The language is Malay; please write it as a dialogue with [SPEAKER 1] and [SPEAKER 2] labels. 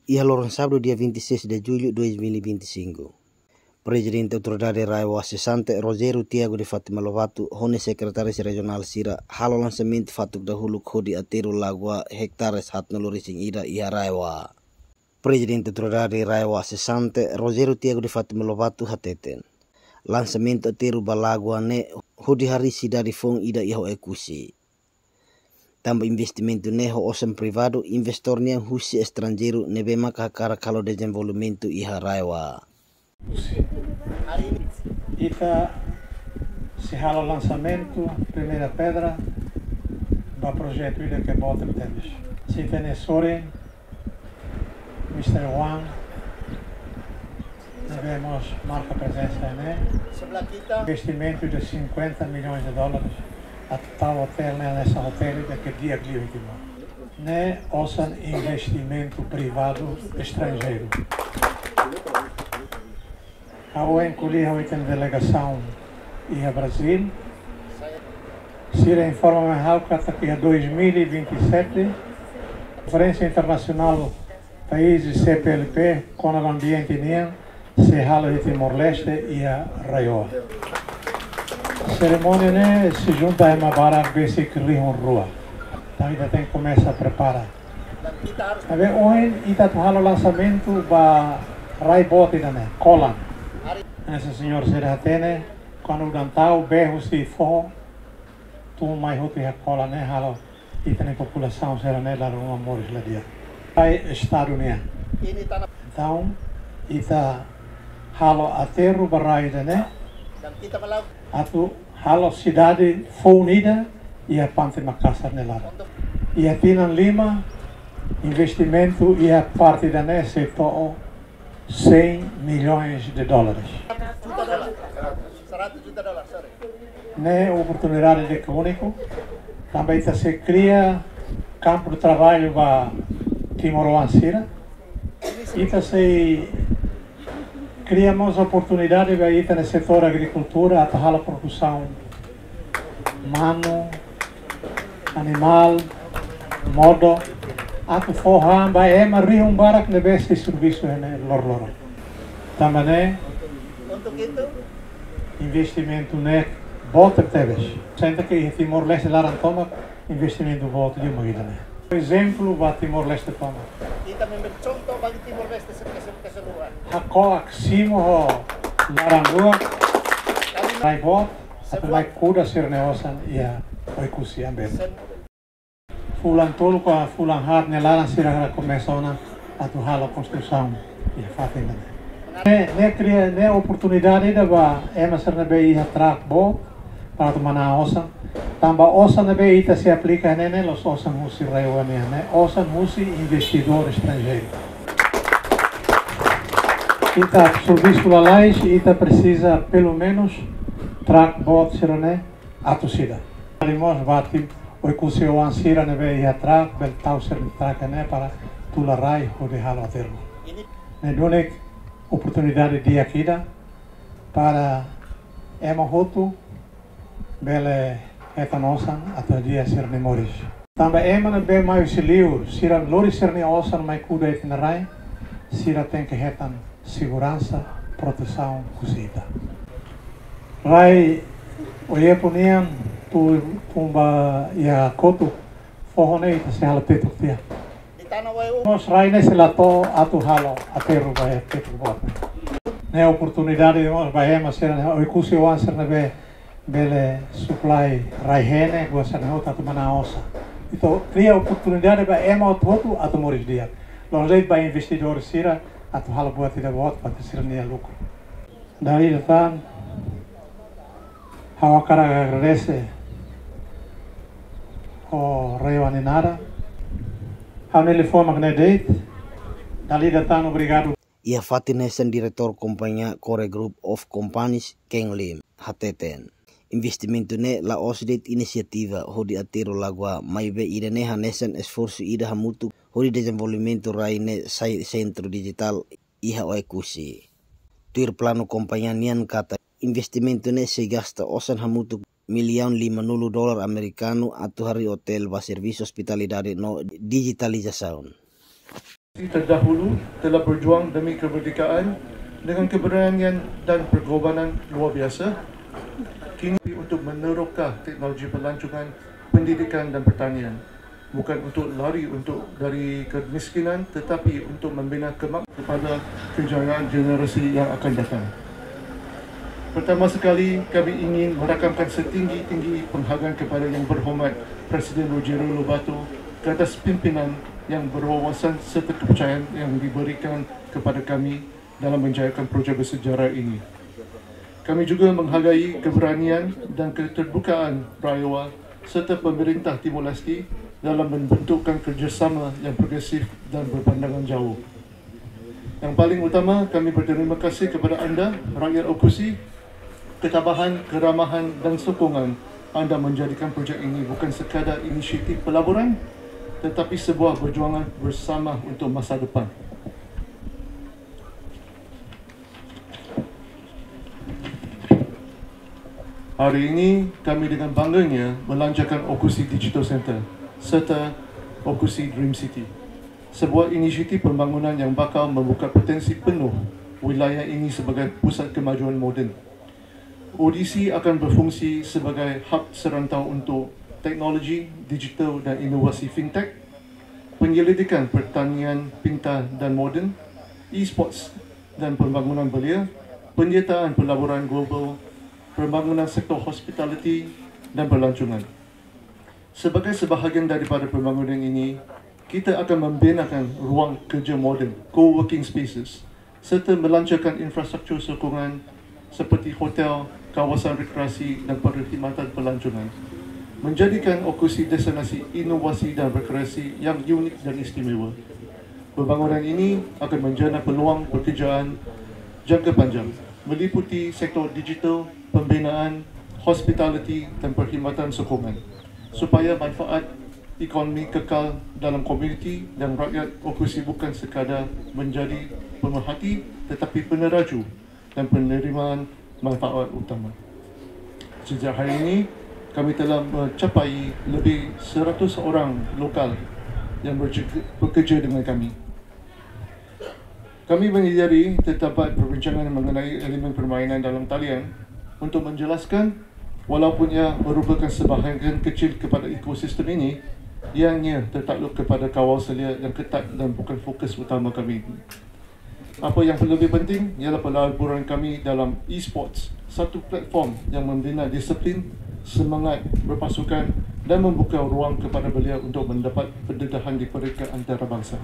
[SPEAKER 1] ia lançado dia 26 de julho de 2025. Presidente Autoridade Raiwa Sessante Rogério Tiago de Fátima Lobato, hone Sekretaris Regional Sira, halo lançamento fatuk dahulu kodi ateru lagua hektares hatnolorising ida ia Raiwa. Presidente Autoridade Raiwa Sessante Rogério Tiago de Fátima Lobato hateten. Lançamento ateru balagua ne hodi hari sidari fong ida ia ho ekusi. Tambah investimento ne ho osam privado investornya husi estrangeiro nebe maka cara kalau desenvolvimento iha Raiwa.
[SPEAKER 2] Ita se rala o lançamento, primeira pedra do projeto ida que bota temos. Se tem Soren, Mr. Wang, devemos marca presença né? Investimento de 50 milhões de dólares a total hotel nessa hotel que dia que né? Ouçam investimento privado estrangeiro. A encolher a delegação e a Brasil. Se informa que até 2027, Conferência Internacional Países CPLP com o ambiente se hala de Timor-Leste e a Raiwa. A cerimônia né, se junta a uma barra basic rua. Então ainda tem que começar a preparar. Hoje está o lançamento para Raibot né, Colan. Esse senhor será tene quando o berro se for tu mais outro a cola né halo e tem população será né lá no amores lá dia vai estado né então ita halo aterro baraida né atu halo cidade unida e a Pante Makassar né lá e a Tinan Lima investimento e a parte da né setor 100 milhões de dólares. Né oportunidade de único. Também se cria campo de trabalho para Timor-Leste. E se criamos oportunidade para ir no setor agricultura, a a produção humano, animal, modo. Aku forram vai mariam barak nebe esse serviço né lor. Também untuk itu investimento né volta teves. Senta que Timor-Leste lá toma investimento volta de uma vida né. Por exemplo, para Timor-Leste toma. E também contoh bagi Timor-Leste keseluruhan. Hako aksimo ho larangua. Vai volta, vai kuda sirneosan ia oikusi ambil. Fulan tolo com a fulan hard nela sira começou na atual construção e fazenda. Ne oportunidade da ba emasar na bei track bo para tomar na osa. Tamba osa na bei se aplica ne los osan husi Raiwa ne osan husi investidor estrangeiro. Ita serviço lá ita precisa pelo menos track bot sira ne atusida. Alimos bati Oi kusi o ansira nebe ia trak bel tau ser trak ne para tularai o de halo termo. Ne donek oportunidade de akida para ema hotu bele etanosan ato dia ser memoris. Também ema ne be mai siliu sira lori ser ne osan mai kuda etnarai sira tem que hetan segurança proteção kusita. Rai o eponian tumba ya kotu fohone ita se hala petu tia nos raine se lato atu halo ateru vai petu bot ne oportunidade de nos vai mas ser o kusi o answer na be bele supply raihene go ser na ota mana osa ito cria oportunidade ba ema otu atu moris dia los leit ba investidor sira atu halo buat ida bot para ser nia lucro dari datan hawa cara agradece o Raiwa Ninara. Hamele forma que date. Dali datang obrigado.
[SPEAKER 1] Ia Fatinesen Diretor Kompanיה Core Group of Companies Keng Lim hateten. Investimento ne la osdet inisiativa hodi atero lagua maibe ida ne hanesen esforço ida hamutu hodi desenvolvimento raine sai centro digital iha oekusi. Tuir plano kompanhia nian kata investimento ne se gasta osan hamutu $1.500.000 americano atau hari hotel ba serviço hospitalidade no digitalização.
[SPEAKER 3] terdahulu telah berjuang demi kemerdekaan dengan keberanian dan pengorbanan luar biasa. Kini untuk menerokah teknologi pelancongan, pendidikan dan pertanian, bukan untuk lari dari kemiskinan, tetapi untuk membina kepada kejayaan generasi yang akan datang. Pertama sekali, kami ingin merakamkan setinggi-tinggi penghargaan kepada Yang Berhormat Presiden Rogero Lobato ke atas pimpinan yang berwawasan serta kepercayaan yang diberikan kepada kami dalam menjayakan projek bersejarah ini. Kami juga menghargai keberanian dan keterbukaan Raiwa serta pemerintah Timor Leste dalam membentukkan kerjasama yang progresif dan berpandangan jauh. Yang paling utama, kami berterima kasih kepada anda, rakyat Okusi. Ketabahan, keramahan dan sokongan anda menjadikan projek ini bukan sekadar inisiatif pelaburan, tetapi sebuah perjuangan bersama untuk masa depan. Hari ini, kami dengan bangganya melancarkan Okusi Digital Center serta Okusi Dream City, sebuah inisiatif pembangunan yang bakal membuka potensi penuh wilayah ini sebagai pusat kemajuan moden. ODC akan berfungsi sebagai hub serantau untuk teknologi, digital dan inovasi fintech, penyelidikan pertanian pintar dan moden, e-sports dan pembangunan belia, penyertaan pelaburan global, pembangunan sektor hospitality dan pelancongan. Sebagai sebahagian daripada pembangunan ini, kita akan membinakan ruang kerja moden, co-working spaces, serta melancarkan infrastruktur sokongan seperti hotel, kawasan rekreasi dan perkhidmatan pelancongan, menjadikan Okusi destinasi inovasi dan rekreasi yang unik dan istimewa. Pembangunan ini akan menjana peluang pekerjaan jangka panjang, meliputi sektor digital, pembinaan, hospitality dan perkhidmatan sokongan, supaya manfaat ekonomi kekal dalam komuniti dan rakyat Okusi bukan sekadar menjadi pemerhati tetapi peneraju dan penerimaan manfaat utama. Sejak hari ini, kami telah mencapai lebih 100 orang lokal yang bekerja dengan kami. Kami menyedari terdapat perbincangan mengenai elemen permainan dalam talian untuk menjelaskan, walaupun ia merupakan sebahagian kecil kepada ekosistem ini, ianya tertakluk kepada kawal selia yang ketat dan bukan fokus utama kami. Apa yang lebih penting ialah pelaburan kami dalam e-sports, satu platform yang membina disiplin, semangat berpasukan dan membuka ruang kepada belia untuk mendapat pendedahan di peringkat antarabangsa.